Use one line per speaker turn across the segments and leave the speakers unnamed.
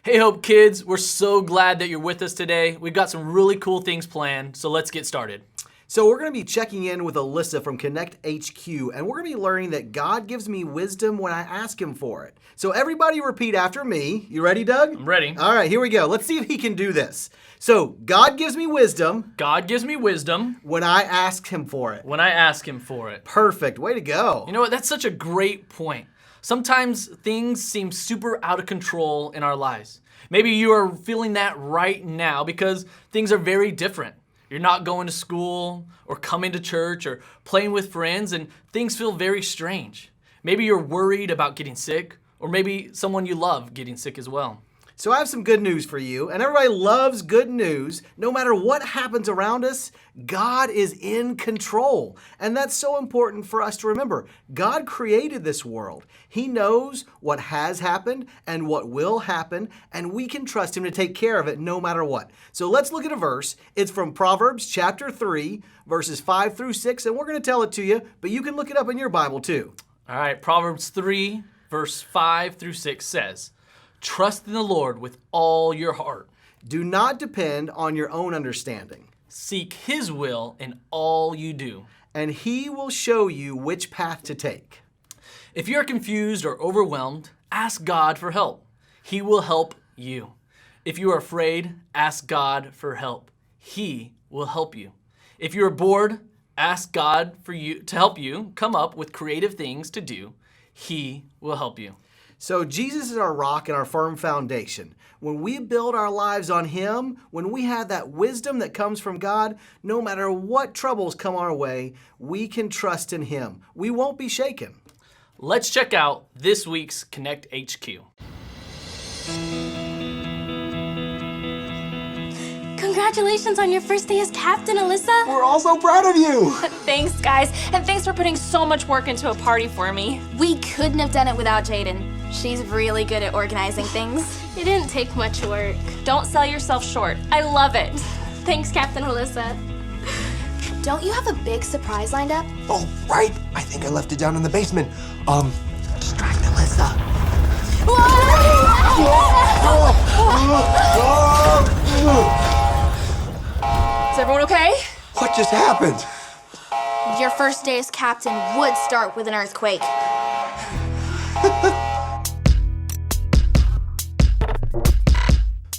Hey Hope kids, we're so glad that you're with us today. We've got some really cool things planned, so let's get started.
So we're going to be checking in with Alyssa from Connect HQ, and we're going to be learning that God gives me wisdom when I ask him for it. So everybody repeat after me. You ready, Doug?
I'm ready.
All right, here we go. Let's see if he can do this. So God gives me wisdom.
God gives me wisdom
when I ask him for it.
when I ask him for it.
Perfect. Way to go.
You know what? That's such a great point. Sometimes things seem super out of control in our lives. Maybe you are feeling that right now because things are very different. You're not going to school or coming to church or playing with friends, and things feel very strange. Maybe you're worried about getting sick, or maybe someone you love getting sick as well.
So I have some good news for you, and everybody loves good news. No matter what happens around us, God is in control. And that's so important for us to remember. God created this world. He knows what has happened and what will happen, and we can trust him to take care of it no matter what. So let's look at a verse. It's from Proverbs chapter 3, verses 5 through 6, and we're going to tell it to you, but you can look it up in your Bible too.
All right, Proverbs 3, verse 5 through 6 says, "Trust in the Lord with all your heart.
Do not depend on your own understanding.
Seek his will in all you do.
And he will show you which path to take."
If you're confused or overwhelmed, ask God for help. He will help you. If you are afraid, ask God for help. He will help you. If you are bored, ask God for you to help you come up with creative things to do. He will help you.
So Jesus is our rock and our firm foundation. When we build our lives on him, when we have that wisdom that comes from God, no matter what troubles come our way, we can trust in him. We won't be shaken.
Let's check out this week's Connect HQ.
Congratulations on your first day as captain, Alyssa.
We're all so proud of you.
Thanks, guys, and thanks for putting so much work into a party for me.
We couldn't have done it without Jaden. She's really good at organizing things. It didn't take much work.
Don't sell yourself short. I love it.
Thanks, Captain Alyssa. Don't you have a big surprise lined up?
Oh, right. I think I left it down in the basement. Distract Alyssa.
Is everyone okay?
What just happened?
Your first day as captain would start with an earthquake.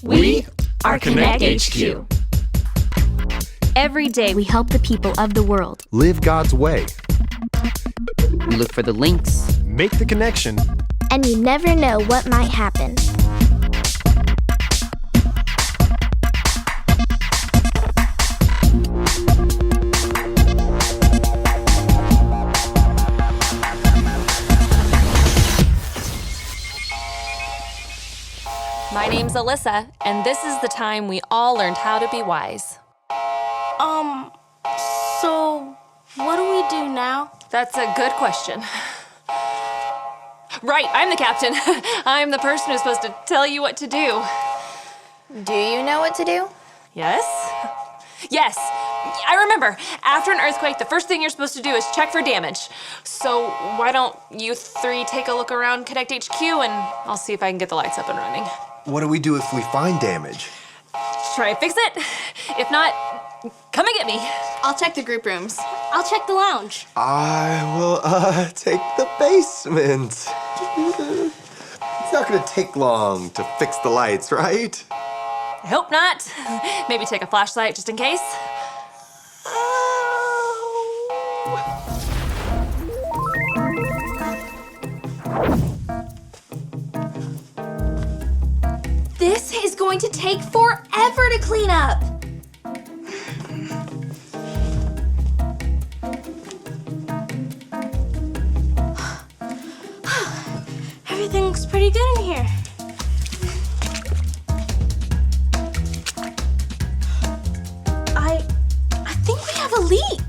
We are Connect HQ. Every day we help the people of the world.
Live God's way.
We look for the links.
Make the connection.
And you never know what might happen.
My name's Alyssa, and this is the time we all learned how to be wise.
So what do we do now?
That's a good question. Right, I'm the captain. I'm the person who's supposed to tell you what to do.
Do you know what to do?
Yes? Yes, I remember. After an earthquake, the first thing you're supposed to do is check for damage. So why don't you three take a look around Connect HQ and I'll see if I can get the lights up and running.
What do we do if we find damage?
Try to fix it. If not, come and get me.
I'll check the group rooms. I'll check the lounge.
I will, take the basement. It's not gonna take long to fix the lights, right?
I hope not. Maybe take a flashlight just in case.
This is going to take forever to clean up. Everything looks pretty good in here. I think we have a leak.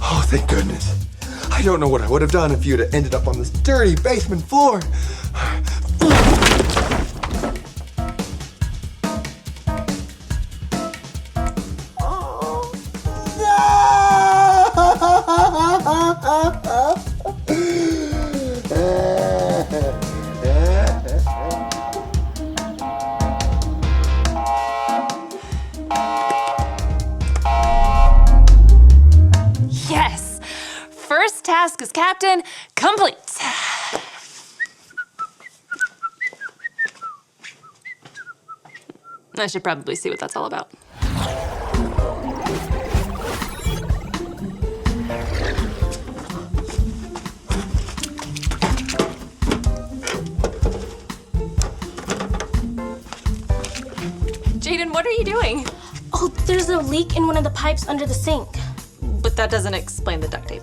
Oh, thank goodness. I don't know what I would have done if you'd have ended up on this dirty basement floor.
task as captain complete. I should probably see what that's all about. Jaden, what are you doing?
Oh, there's a leak in one of the pipes under the sink.
But that doesn't explain the duct tape.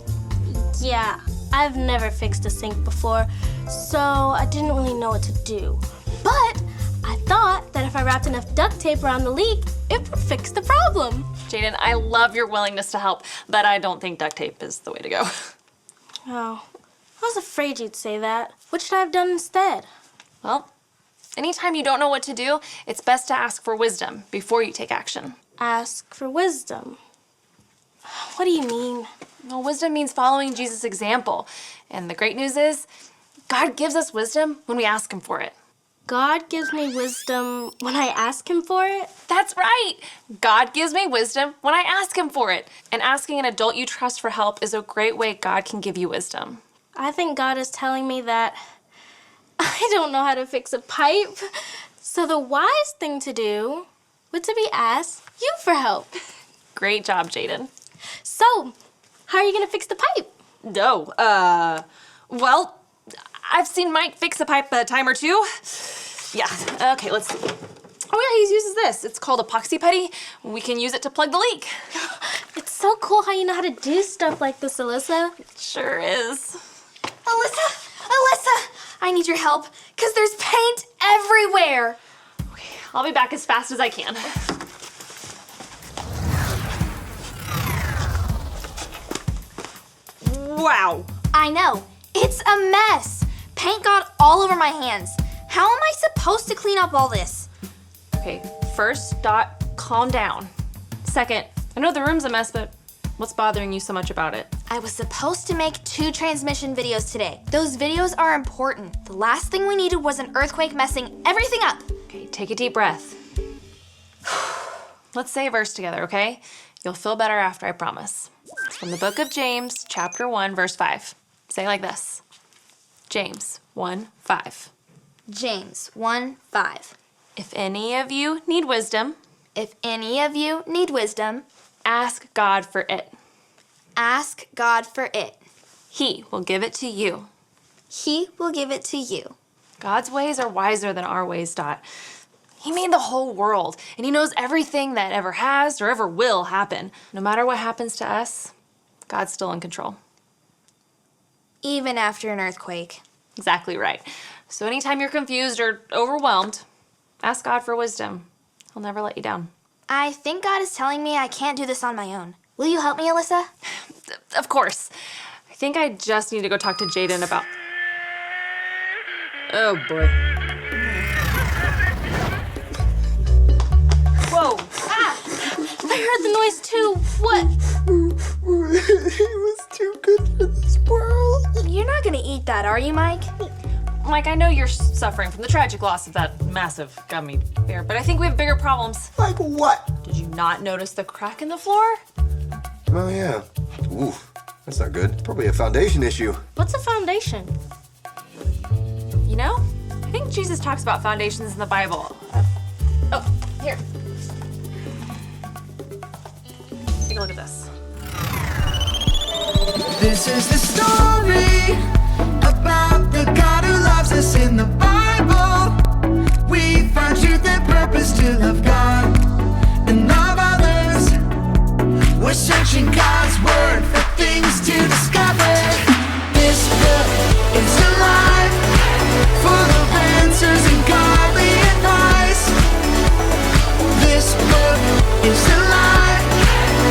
Yeah, I've never fixed a sink before, so I didn't really know what to do. But I thought that if I wrapped enough duct tape around the leak, it would fix the problem.
Jaden, I love your willingness to help, but I don't think duct tape is the way to go.
Oh, I was afraid you'd say that. What should I have done instead?
Well, anytime you don't know what to do, it's best to ask for wisdom before you take action.
Ask for wisdom. What do you mean?
Well, wisdom means following Jesus' example. And the great news is, God gives us wisdom when we ask him for it.
God gives me wisdom when I ask him for it?
That's right! God gives me wisdom when I ask him for it. And asking an adult you trust for help is a great way God can give you wisdom.
I think God is telling me that I don't know how to fix a pipe. So the wise thing to do would to be ask you for help.
Great job, Jaden.
So, how are you gonna fix the pipe?
Well, I've seen Mike fix a pipe a time or two. Yeah, okay, let's see. Oh yeah, he uses this. It's called epoxy putty. We can use it to plug the leak.
It's so cool how you know how to do stuff like this, Alyssa.
Sure is.
Alyssa, I need your help, because there's paint everywhere.
Okay, I'll be back as fast as I can. Wow.
I know. It's a mess. Paint got all over my hands. How am I supposed to clean up all this?
Okay, first, Dot, calm down. Second, I know the room's a mess, but what's bothering you so much about it?
I was supposed to make 2 transmission videos today. Those videos are important. The last thing we needed was an earthquake messing everything up.
Okay, take a deep breath. Let's say a verse together, okay? You'll feel better after, I promise. It's from the book of James, chapter 1, verse 5. Say it like this. James 1:5.
James 1:5.
If any of you need wisdom,
If any of you need wisdom,
ask God for it.
ask God for it.
He will give it to you.
He will give it to you.
God's ways are wiser than our ways, Dot. He made the whole world, and he knows everything that ever has or ever will happen. No matter what happens to us, God's still in control.
Even after an earthquake.
Exactly right. So anytime you're confused or overwhelmed, ask God for wisdom. He'll never let you down.
I think God is telling me I can't do this on my own. Will you help me, Alyssa?
Of course. I think I just need to go talk to Jaden about... Oh, boy. Whoa.
I heard the noise too. What?
He was too good for this world.
You're not gonna eat that, are you, Mike?
Mike, I know you're suffering from the tragic loss of that massive gummy bear, but I think we have bigger problems.
Like what?
Did you not notice the crack in the floor?
Oh, yeah. Ooh, that's not good. Probably a foundation issue.
What's a foundation?
You know, I think Jesus talks about foundations in the Bible. Oh, here. Take a look at this.
This is the story about the God who loves us in the Bible. We find truth and purpose to love God and love others. We're searching God's word for things to discover. This book is alive, full of answers and godly advice. This book is alive.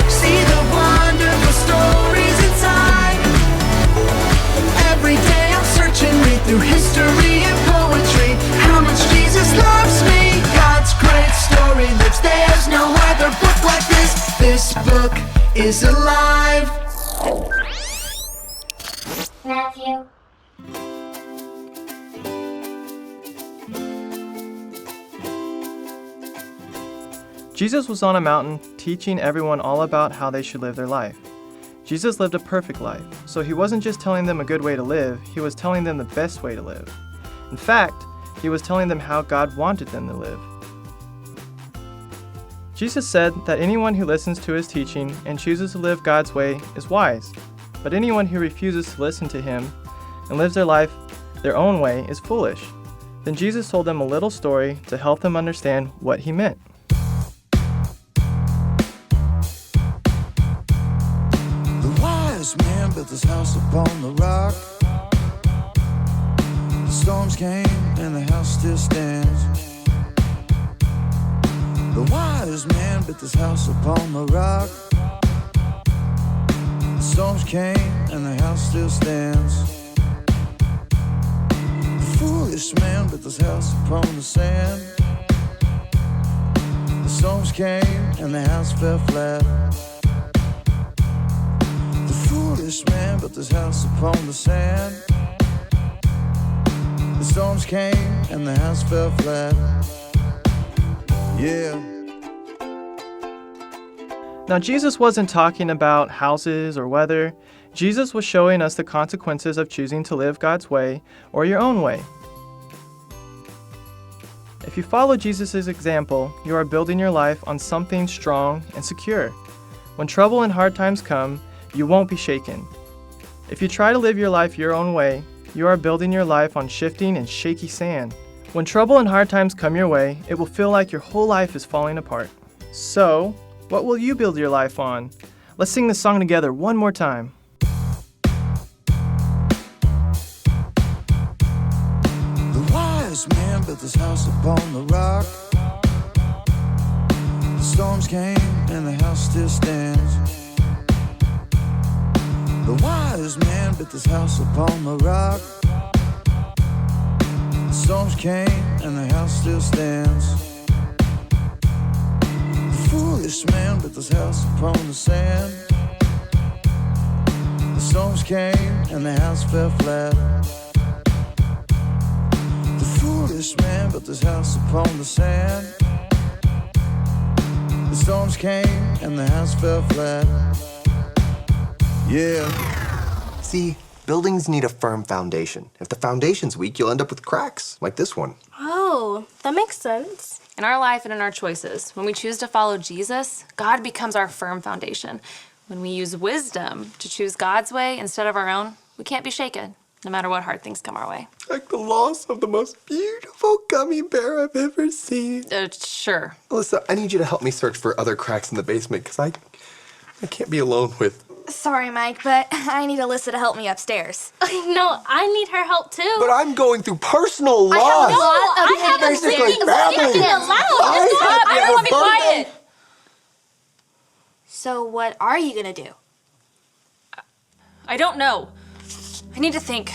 See the wonderful stories inside. Every day I'm searching, read through history and poetry. How much Jesus loves me. God's great story lives. There's no other book like this. This book is alive.
Matthew.
Jesus was on a mountain teaching everyone all about how they should live their life.
Jesus lived a perfect life, so he wasn't just telling them a good way to live, he was telling them the best way to live. In fact, he was telling them how God wanted them to live. Jesus said that anyone who listens to his teaching and chooses to live God's way is wise, but anyone who refuses to listen to him and lives their life their own way is foolish. Then Jesus told them a little story to help them understand what he meant.
The wise man built his house upon the rock. The storms came and the house still stands. The wise man built his house upon the rock. The storms came and the house still stands. The foolish man built his house upon the sand. The storms came and the house fell flat. The foolish man built his house upon the sand. The storms came and the house fell flat. Yeah.
Now, Jesus wasn't talking about houses or weather. Jesus was showing us the consequences of choosing to live God's way or your own way. If you follow Jesus' example, you are building your life on something strong and secure. When trouble and hard times come, you won't be shaken. If you try to live your life your own way, you are building your life on shifting and shaky sand. When trouble and hard times come your way, it will feel like your whole life is falling apart. So, what will you build your life on? Let's sing this song together one more time.
The wise man built his house upon the rock. The storms came and the house still stands. The wise man built his house upon the rock. The storms came and the house still stands. The foolish man built his house upon the sand. The storms came and the house fell flat. The foolish man built his house upon the sand. The storms came and the house fell flat. Yeah.
See, buildings need a firm foundation. If the foundation's weak, you'll end up with cracks, like this one.
Oh, that makes sense.
In our life and in our choices, when we choose to follow Jesus, God becomes our firm foundation. When we use wisdom to choose God's way instead of our own, we can't be shaken, no matter what hard things come our way.
Like the loss of the most beautiful gummy bear I've ever seen.
Sure.
Alyssa, I need you to help me search for other cracks in the basement, because I can't be alone with...
Sorry, Mike, but I need Alyssa to help me upstairs.
No, I need her help too.
But I'm going through personal loss.
I have a
basically
thing.
family.
I don't want to be quiet.
So what are you gonna do?
I don't know. I need to think.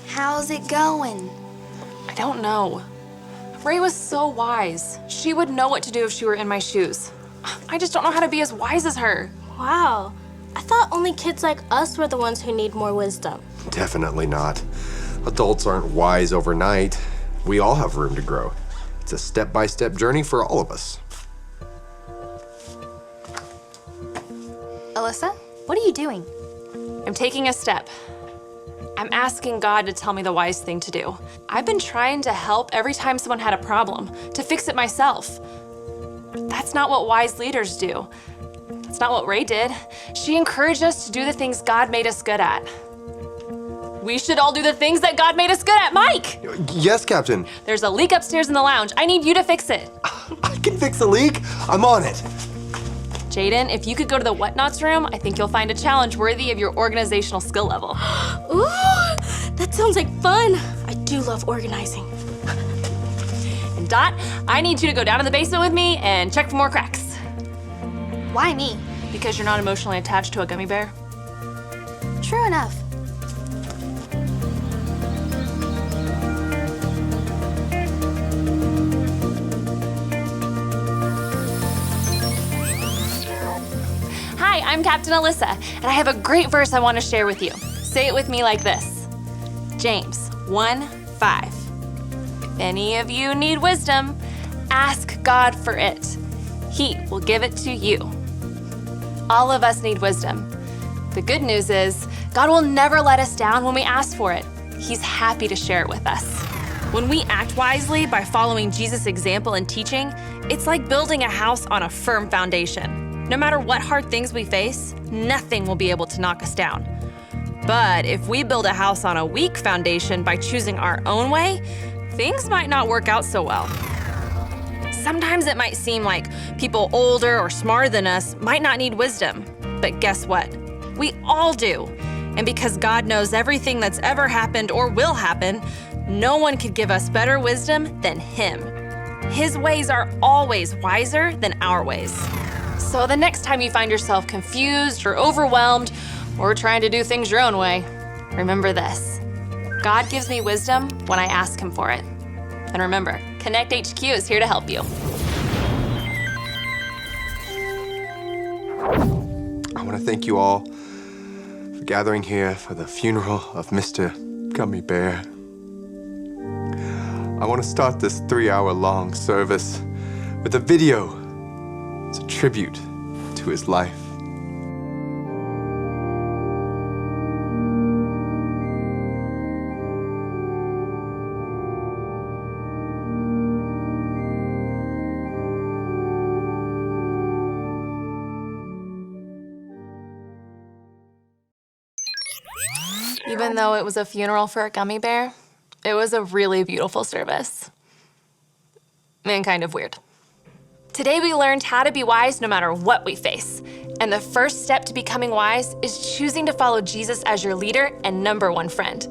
How's it going?
I don't know. Ray was so wise. She would know what to do if she were in my shoes. I just don't know how to be as wise as her.
Wow. I thought only kids like us were the ones who need more wisdom.
Definitely not. Adults aren't wise overnight. We all have room to grow. It's a step-by-step journey for all of us.
Alyssa, what are you doing?
I'm taking a step. I'm asking God to tell me the wise thing to do. I've been trying to help every time someone had a problem, to fix it myself. That's not what wise leaders do. That's not what Ray did. She encouraged us to do the things God made us good at. We should all do the things that God made us good at, Mike!
Yes, Captain.
There's a leak upstairs in the lounge. I need you to fix it.
I can fix a leak. I'm on it.
Jaden, if you could go to the whatnots room, I think you'll find a challenge worthy of your organizational skill level.
Ooh, that sounds like fun. I do love organizing.
And Dot, I need you to go down to the basement with me and check for more cracks.
Why me?
Because you're not emotionally attached to a gummy bear.
True enough.
Hi, I'm Captain Alyssa, and I have a great verse I want to share with you. Say it with me like this. James 1:5. If any of you need wisdom, ask God for it. He will give it to you. All of us need wisdom. The good news is, God will never let us down when we ask for it. He's happy to share it with us. When we act wisely by following Jesus' example and teaching, it's like building a house on a firm foundation. No matter what hard things we face, nothing will be able to knock us down. But if we build a house on a weak foundation by choosing our own way, things might not work out so well. Sometimes it might seem like people older or smarter than us might not need wisdom. But guess what? We all do. And because God knows everything that's ever happened or will happen, no one could give us better wisdom than Him. His ways are always wiser than our ways. So the next time you find yourself confused or overwhelmed or trying to do things your own way, remember this. God gives me wisdom when I ask Him for it. And remember, Connect HQ is here to help you.
I want to thank you all for gathering here for the funeral of Mr. Gummy Bear. I want to start this 3-hour-long service with a video as a tribute to his life.
Even though it was a funeral for a gummy bear, it was a really beautiful service. And kind of weird. Today we learned how to be wise no matter what we face. And the first step to becoming wise is choosing to follow Jesus as your leader and #1 friend.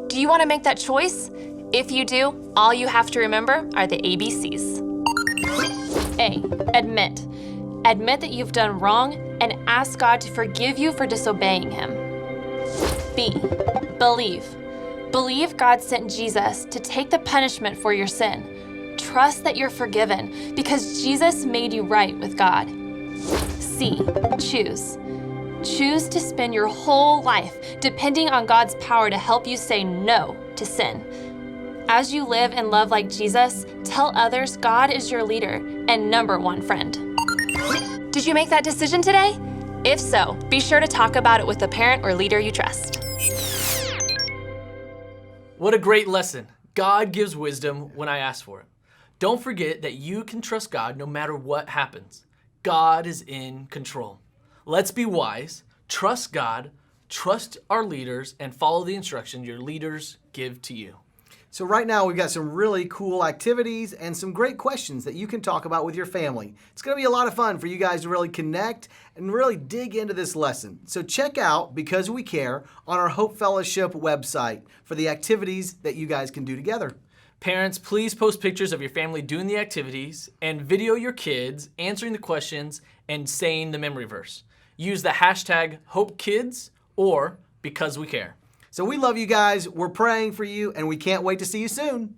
Do you want to make that choice? If you do, all you have to remember are the ABCs. A, admit. Admit that you've done wrong and ask God to forgive you for disobeying Him. B, believe. Believe God sent Jesus to take the punishment for your sin. Trust that you're forgiven because Jesus made you right with God. C, choose. Choose to spend your whole life depending on God's power to help you say no to sin. As you live and love like Jesus, tell others God is your leader and #1 friend. Did you make that decision today? If so, be sure to talk about it with a parent or leader you trust.
What a great lesson. God gives wisdom when I ask for it. Don't forget that you can trust God no matter what happens. God is in control. Let's be wise, trust God, trust our leaders, and follow the instruction your leaders give to you.
So right now we've got some really cool activities and some great questions that you can talk about with your family. It's going to be a lot of fun for you guys to really connect and really dig into this lesson. So check out Because We Care on our Hope Fellowship website for the activities that you guys can do together.
Parents, please post pictures of your family doing the activities and video your kids answering the questions and saying the memory verse. Use the hashtag HopeKids or Because We Care.
So we love you guys, we're praying for you, and we can't wait to see you soon.